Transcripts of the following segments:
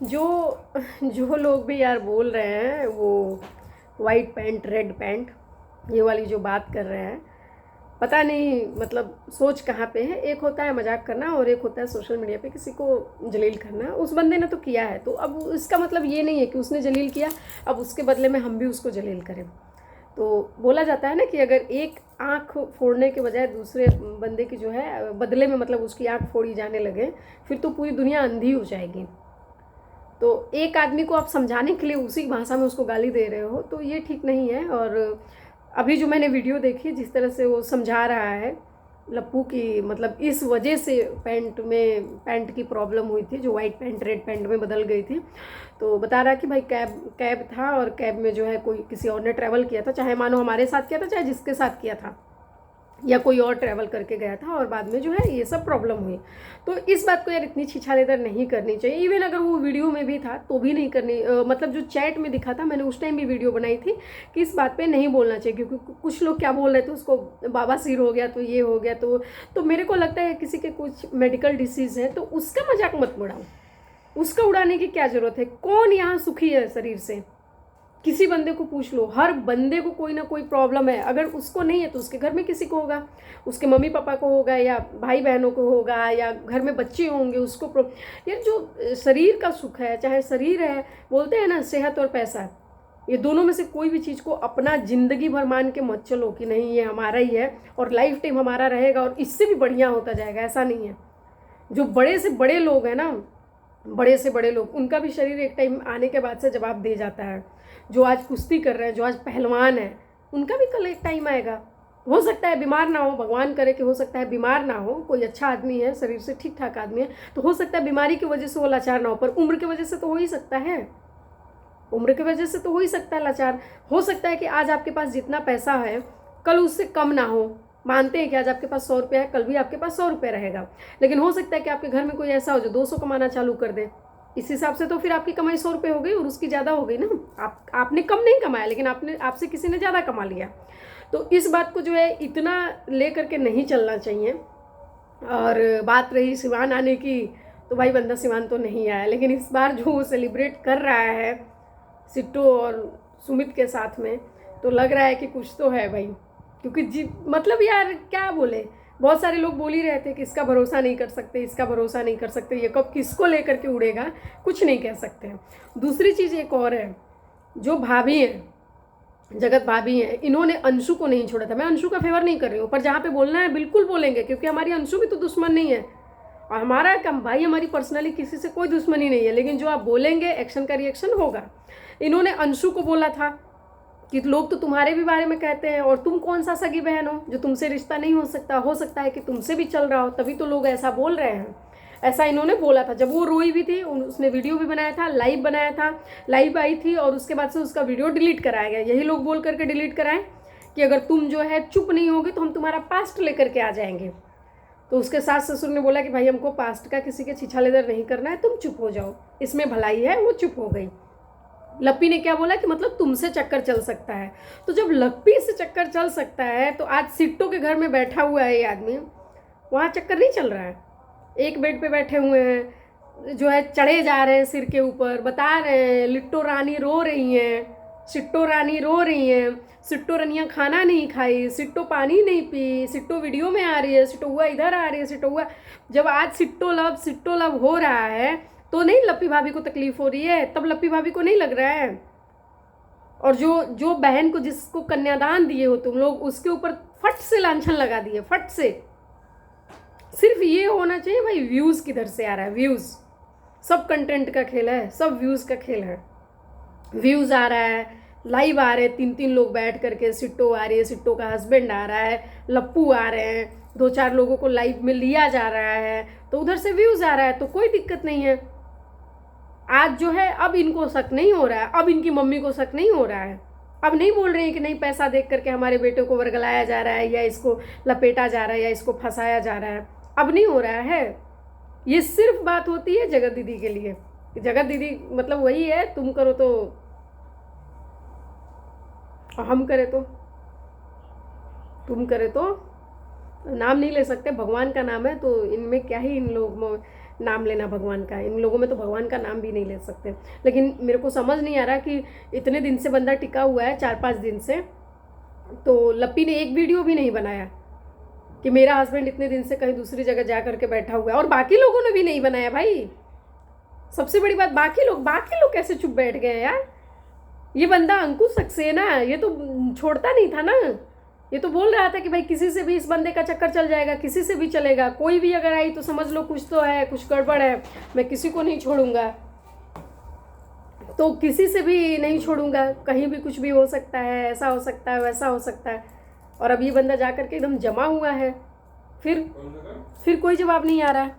जो जो लोग भी यार बोल रहे हैं वो वाइट पैंट रेड पैंट ये वाली जो बात कर रहे हैं, पता नहीं मतलब सोच कहाँ पे है। एक होता है मजाक करना और एक होता है सोशल मीडिया पे किसी को जलील करना। उस बंदे ने तो किया है, तो अब इसका मतलब ये नहीं है कि उसने जलील किया अब उसके बदले में हम भी उसको जलील करें। तो बोला जाता है ना कि अगर एक आँख फोड़ने के बजाय दूसरे बंदे की जो है बदले में मतलब उसकी आँख फोड़ी जाने लगे, फिर तो पूरी दुनिया अंधी हो जाएगी। तो एक आदमी को आप समझाने के लिए उसी भाषा में उसको गाली दे रहे हो, तो ये ठीक नहीं है। और अभी जो मैंने वीडियो देखी जिस तरह से वो समझा रहा है लप्पू की, मतलब इस वजह से पैंट की प्रॉब्लम हुई थी, जो वाइट पैंट रेड पैंट में बदल गई थी। तो बता रहा कि भाई कैब था और कैब में जो है कोई किसी और ने ट्रैवल किया था, चाहे मानो हमारे साथ किया था चाहे जिसके साथ किया था, या कोई और ट्रैवल करके गया था और बाद में जो है ये सब प्रॉब्लम हुई। तो इस बात को यार इतनी छिछालेदर नहीं करनी चाहिए। इवन अगर वो वीडियो में भी था तो भी नहीं करनी, मतलब जो चैट में दिखा था, मैंने उस टाइम भी वीडियो बनाई थी कि इस बात पे नहीं बोलना चाहिए, क्योंकि कुछ लोग क्या बोल रहे थे उसको बाबा सिर हो गया तो ये हो गया। तो मेरे को लगता है किसी के कुछ मेडिकल डिसीज़ है तो उसका मजाक मत उड़ाओ, उसका उड़ाने की क्या ज़रूरत है। कौन यहाँ सुखी है शरीर से? किसी बंदे को पूछ लो, हर बंदे को कोई ना कोई प्रॉब्लम है। अगर उसको नहीं है तो उसके घर में किसी को होगा, उसके मम्मी पापा को होगा या भाई बहनों को होगा या घर में बच्चे होंगे उसको ये जो शरीर का सुख है, चाहे शरीर है, बोलते हैं ना सेहत और पैसा, ये दोनों में से कोई भी चीज़ को अपना ज़िंदगी भर मान के मत चलो कि नहीं ये हमारा ही है और लाइफ टाइम हमारा रहेगा और इससे भी बढ़िया होता जाएगा। ऐसा नहीं है। जो बड़े से बड़े लोग हैं ना, बड़े से बड़े लोग, उनका भी शरीर एक टाइम आने के बाद से जवाब दे जाता है। जो आज कुश्ती कर रहे हैं, जो आज पहलवान है, उनका भी कल एक टाइम आएगा। हो सकता है बीमार ना हो, भगवान करे कि हो सकता है बीमार ना हो, कोई अच्छा आदमी है, शरीर से ठीक ठाक आदमी है, तो हो सकता है बीमारी की वजह से वो लाचार ना हो, पर उम्र की वजह से तो हो ही सकता है। उम्र की वजह से तो हो ही सकता है लाचार। हो सकता है कि आज आपके पास जितना पैसा है कल उससे कम ना हो। मानते हैं कि आज आपके पास 100 रुपया है, कल भी आपके पास 100 रुपया रहेगा, लेकिन हो सकता है कि आपके घर में कोई ऐसा हो जो 200 कमाना चालू कर दे। इस हिसाब से तो फिर आपकी कमाई 100 रुपये हो गई और उसकी ज़्यादा हो गई ना। आपने कम नहीं कमाया, लेकिन आपसे किसी ने ज़्यादा कमा लिया। तो इस बात को जो है इतना ले करके नहीं चलना चाहिए। और बात रही सिवान आने की, तो भाई बंदा सिवान तो नहीं आया, लेकिन इस बार जो वो सेलिब्रेट कर रहा है सिट्टू और सुमित के साथ में, तो लग रहा है कि कुछ तो है भाई। क्योंकि जी मतलब यार क्या बोले, बहुत सारे लोग बोल ही रहे थे कि इसका भरोसा नहीं कर सकते, इसका भरोसा नहीं कर सकते, ये कब किसको लेकर के उड़ेगा कुछ नहीं कह सकते। दूसरी चीज़ एक और है, जो भाभी हैं, जगत भाभी हैं, इन्होंने अंशु को नहीं छोड़ा था। मैं अंशु का फेवर नहीं कर रही हूँ, पर जहाँ पे बोलना है बिल्कुल बोलेंगे, क्योंकि हमारी अंशु भी तो दुश्मन नहीं है और हमारा कम भाई, हमारी पर्सनली किसी से कोई दुश्मनी नहीं है, लेकिन जो आप बोलेंगे एक्शन का रिएक्शन होगा। इन्होंने अंशु को बोला था कि लोग तो तुम्हारे भी बारे में कहते हैं और तुम कौन सा सगी बहन हो जो तुमसे रिश्ता नहीं हो सकता है कि तुमसे भी चल रहा हो, तभी तो लोग ऐसा बोल रहे हैं। ऐसा इन्होंने बोला था जब वो रोई भी थी, उसने वीडियो भी बनाया था, लाइव बनाया था, लाइव आई थी और उसके बाद से उसका वीडियो डिलीट कराया गया। यही लोग बोल करके डिलीट कराएं कि अगर तुम जो है चुप नहीं होगी तो हम तुम्हारा पास्ट लेकर के आ जाएंगे। तो उसके सास ससुर ने बोला कि भाई हमको पास्ट का किसी के छिछालेदर नहीं करना है, तुम चुप हो जाओ, इसमें भलाई है। वो चुप हो गई। लप्पी ने क्या बोला कि मतलब तुमसे चक्कर चल सकता है। तो जब लप्पी से चक्कर चल सकता है तो आज सिट्टो के घर में बैठा हुआ है ये आदमी, वहाँ चक्कर नहीं चल रहा है। एक बेड पे बैठे हुए हैं, जो है चढ़े जा रहे हैं सिर के ऊपर, बता रहे हैं लिट्टो रानी रो रही हैं, सिट्टो रानी रो रही हैं, सिट्टो रनिया खाना नहीं खाई, सिट्टो पानी नहीं पी, सिट्टो वीडियो में आ रही है, सिट्टो हुआ इधर आ रही है, सिट्टो हुआ। जब आज सिट्टो लव हो रहा है तो नहीं लप्पी भाभी को तकलीफ हो रही है, तब लप्पी भाभी को नहीं लग रहा है। और जो बहन को जिसको कन्यादान दिए हो तुम लोग, उसके ऊपर फट से लांछन लगा दिए, फट से। सिर्फ ये होना चाहिए भाई, व्यूज किधर से आ रहा है? व्यूज सब कंटेंट का खेल है, सब व्यूज का खेल है। व्यूज आ रहा है, लाइव आ रहे हैं, 3-3 लोग बैठ करके, सिट्टो आ रही है, सिट्टो का हस्बैंड आ रहा है, लप्पू आ रहे हैं, 2-4 लोगों को लाइव में लिया जा रहा है, तो उधर से व्यूज आ रहा है, तो कोई दिक्कत नहीं है। आज जो है अब इनको शक नहीं हो रहा है, अब इनकी मम्मी को शक नहीं हो रहा है। अब नहीं बोल रहे हैं कि नहीं पैसा देख करके हमारे बेटे को वर्गलाया जा रहा है या इसको लपेटा जा रहा है या इसको फंसाया जा रहा है। अब नहीं हो रहा है। ये सिर्फ बात होती है जगत दीदी के लिए। जगत दीदी मतलब वही है, तुम करो तो हम करे तो, तुम करे तो, नाम नहीं ले सकते, भगवान का नाम है, तो इनमें क्या ही इन लोग नाम लेना भगवान का। इन लोगों में तो भगवान का नाम भी नहीं ले सकते। लेकिन मेरे को समझ नहीं आ रहा कि इतने दिन से बंदा टिका हुआ है, 4-5 दिन से, तो लप्पी ने एक वीडियो भी नहीं बनाया कि मेरा हस्बैंड इतने दिन से कहीं दूसरी जगह जा करके बैठा हुआ है। और बाकी लोगों ने भी नहीं बनाया भाई। सबसे बड़ी बात, बाकी लोग कैसे चुप बैठ गए यार। ये बंदा अंकुश सक्सेना, ये तो छोड़ता नहीं था ना। ये तो बोल रहा था कि भाई किसी से भी इस बंदे का चक्कर चल जाएगा, किसी से भी चलेगा, कोई भी अगर आई तो समझ लो कुछ तो है, कुछ गड़बड़ है, मैं किसी को नहीं छोड़ूंगा, तो किसी से भी नहीं छोड़ूंगा, कहीं भी कुछ भी हो सकता है, ऐसा हो सकता है, वैसा हो सकता है। और अब ये बंदा जा करके एकदम जमा हुआ है। फिर कोई जवाब नहीं आ रहा है।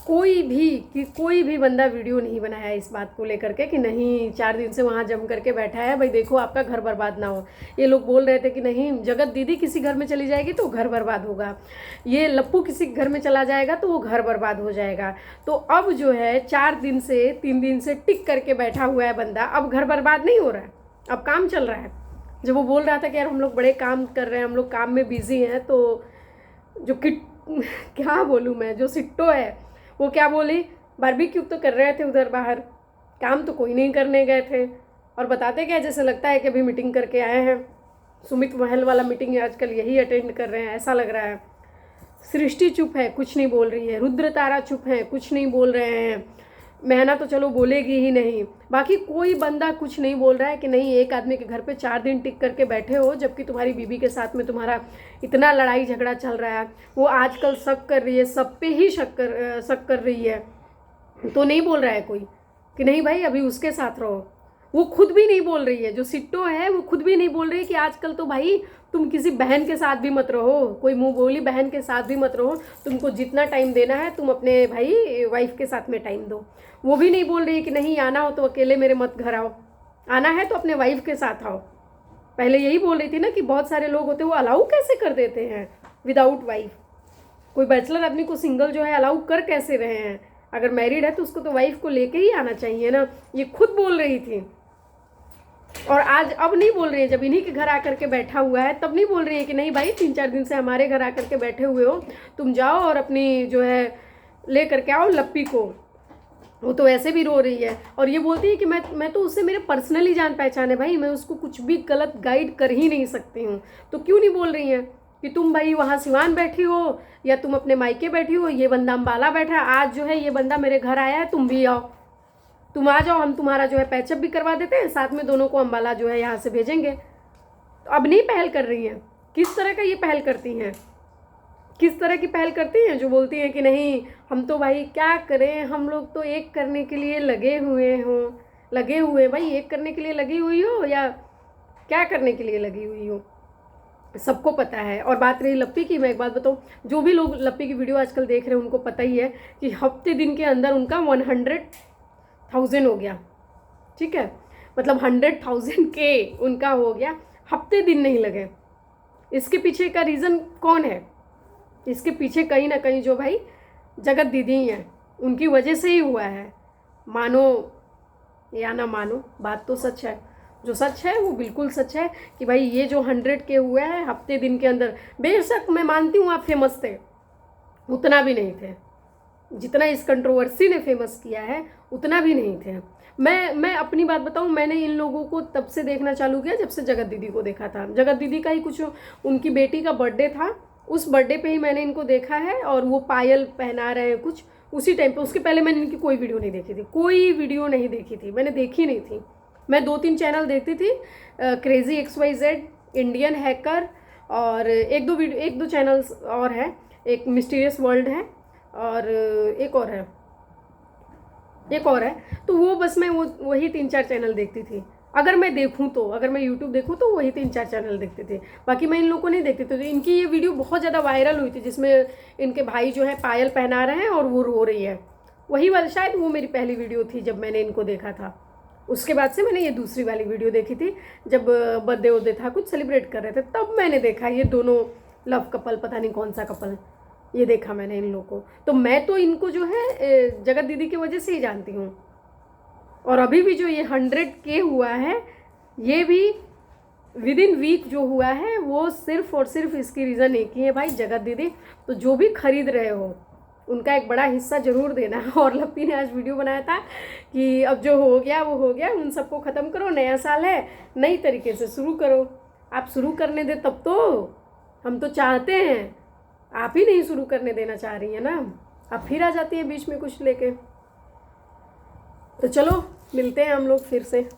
कोई भी बंदा वीडियो नहीं बनाया इस बात को लेकर के कि नहीं 4 दिन से वहाँ जम करके बैठा है, भाई देखो आपका घर बर्बाद ना हो। ये लोग बोल रहे थे कि नहीं जगत दीदी किसी घर में चली जाएगी तो घर बर्बाद होगा, ये लप्पू किसी घर में चला जाएगा तो वो घर बर्बाद हो जाएगा। तो अब जो है 3 दिन से टिक करके बैठा हुआ है बंदा, अब घर बर्बाद नहीं हो रहा है, अब काम चल रहा है। जब वो बोल रहा था कि यार हम लोग बड़े काम कर रहे हैं, हम लोग काम में बिजी हैं, तो जो क्या बोलूँ मैं, जो सिट्टो है वो क्या बोली, बारबेक्यू तो कर रहे थे उधर बाहर, काम तो कोई नहीं करने गए थे। और बताते क्या, जैसे लगता है कि अभी मीटिंग करके आए हैं, सुमित महल वाला मीटिंग आजकल यही अटेंड कर रहे हैं, ऐसा लग रहा है। सृष्टि चुप है, कुछ नहीं बोल रही है। रुद्र तारा चुप है, कुछ नहीं बोल रहे हैं। महना तो चलो बोलेगी ही नहीं, बाकी कोई बंदा कुछ नहीं बोल रहा है कि नहीं एक आदमी के घर पे 4 दिन टिक करके बैठे हो, जबकि तुम्हारी बीबी के साथ में तुम्हारा इतना लड़ाई झगड़ा चल रहा है। वो आजकल शक कर रही है, सब पे ही शक कर रही है, तो नहीं बोल रहा है कोई कि नहीं भाई अभी उसके साथ रहो। वो खुद भी नहीं बोल रही है, जो सिट्टो है वो खुद भी नहीं बोल रही है कि आजकल तो भाई तुम किसी बहन के साथ भी मत रहो, कोई मुंह बोली बहन के साथ भी मत रहो, तुमको जितना टाइम देना है तुम अपने भाई वाइफ के साथ में टाइम दो। वो भी नहीं बोल रही है कि नहीं आना हो तो अकेले मेरे मत घर आओ, आना है तो अपने वाइफ के साथ आओ। पहले यही बोल रही थी ना कि बहुत सारे लोग होते हैं वो अलाउ कैसे कर देते हैं विदाउट वाइफ। कोई बैचलर आदमी को सिंगल जो है अलाउ कर कैसे रहे हैं, अगर मैरिड है तो उसको तो वाइफ को लेके ही आना चाहिए ना। ये खुद बोल रही थी। और आज अब नहीं बोल रही है, जब इन्हीं के घर आकर के बैठा हुआ है तब नहीं बोल रही है कि नहीं भाई 3-4 दिन से हमारे घर आकर के बैठे हुए हो, तुम जाओ और अपनी जो है ले करके आओ लप्पी को। वो तो ऐसे भी रो रही है और ये बोलती है कि मैं तो उससे मेरे पर्सनली जान पहचान है भाई, मैं उसको कुछ भी गलत गाइड कर ही नहीं सकती हूँ। तो क्यों नहीं बोल रही हैं कि तुम भाई वहाँ सिवान बैठी हो या तुम अपने मायके बैठी हो, ये बंदा अम्बाला बैठा है, आज जो है ये बंदा मेरे घर आया है, तुम भी आओ, तुम आ जाओ, हम तुम्हारा जो है पैचअप भी करवा देते हैं, साथ में दोनों को अम्बाला जो है यहाँ से भेजेंगे। तो अब नहीं पहल कर रही हैं। किस तरह का ये पहल करती हैं, किस तरह की पहल करती हैं, जो बोलती हैं कि नहीं हम तो भाई क्या करें, हम लोग तो एक करने के लिए लगे हुए भाई, एक करने के लिए लगी हुई हो या क्या करने के लिए लगी हुई हो, सबको पता है। और बात रही लप्पी की, मैं एक बात बताऊँ, जो भी लोग लप्पी की वीडियो आजकल देख रहे हैं उनको पता ही है कि हफ्ते दिन के अंदर उनका 100,000 हो गया, ठीक है, मतलब 100,000 के उनका हो गया, हफ्ते दिन नहीं लगे। इसके पीछे का रीज़न कौन है, इसके पीछे कहीं ना कहीं जो भाई जगत दीदी ही हैं, उनकी वजह से ही हुआ है। मानो या ना मानो, बात तो सच है, जो सच है वो बिल्कुल सच है कि भाई ये जो 100K हुआ है हफ्ते दिन के अंदर, बेशक मैं मानती हूँ आप फेमस थे, उतना भी नहीं थे जितना इस कंट्रोवर्सी ने फेमस किया है, उतना भी नहीं थे। मैं अपनी बात बताऊं, मैंने इन लोगों को तब से देखना चालू किया जब से जगत दीदी को देखा था। जगत दीदी का ही कुछ उनकी बेटी का बर्थडे था, उस बर्थडे पे ही मैंने इनको देखा है, और वो पायल पहना रहे हैं कुछ उसी टाइम पे। उसके पहले मैंने इनकी कोई वीडियो नहीं देखी थी, कोई वीडियो नहीं देखी थी, मैंने देखी नहीं थी। मैं 2-3 चैनल देखती थी, क्रेजी XYZ, इंडियन हैकर, और एक दो चैनल्स और है, एक मिस्टीरियस वर्ल्ड है और एक और है, तो वो बस मैं वही 3-4 चैनल देखती थी। अगर मैं देखूं तो, अगर मैं यूट्यूब देखूं तो वही 3-4 चैनल देखते थे, बाकी मैं इन लोगों को नहीं देखती थी। तो इनकी ये वीडियो बहुत ज़्यादा वायरल हुई थी जिसमें इनके भाई जो है पायल पहना रहे हैं और वो रो रही है, वही वाली शायद वो मेरी पहली वीडियो थी जब मैंने इनको देखा था। उसके बाद से मैंने ये दूसरी वाली वीडियो देखी थी जब बर्थडे वर्डे था, कुछ सेलिब्रेट कर रहे थे, तब मैंने देखा ये दोनों लव कपल, पता नहीं कौन सा कपल, ये देखा मैंने इन लोगों को। तो मैं तो इनको जो है जगत दीदी की वजह से ही जानती हूँ। और अभी भी जो ये 100K हुआ है, ये भी विद इन वीक जो हुआ है, वो सिर्फ और सिर्फ इसकी रीज़न एक ही है भाई, जगत दीदी। तो जो भी खरीद रहे हो उनका एक बड़ा हिस्सा ज़रूर देना। और लप्पी ने आज वीडियो बनाया था कि अब जो हो गया वो हो गया, उन सबको ख़त्म करो, नया साल है, नई तरीके से शुरू करो। आप शुरू करने दे तब तो, हम तो चाहते हैं, आप ही नहीं शुरू करने देना चाह रही हैं ना। आप फिर आ जाती हैं बीच में कुछ लेके। तो चलो मिलते हैं हम लोग फिर से।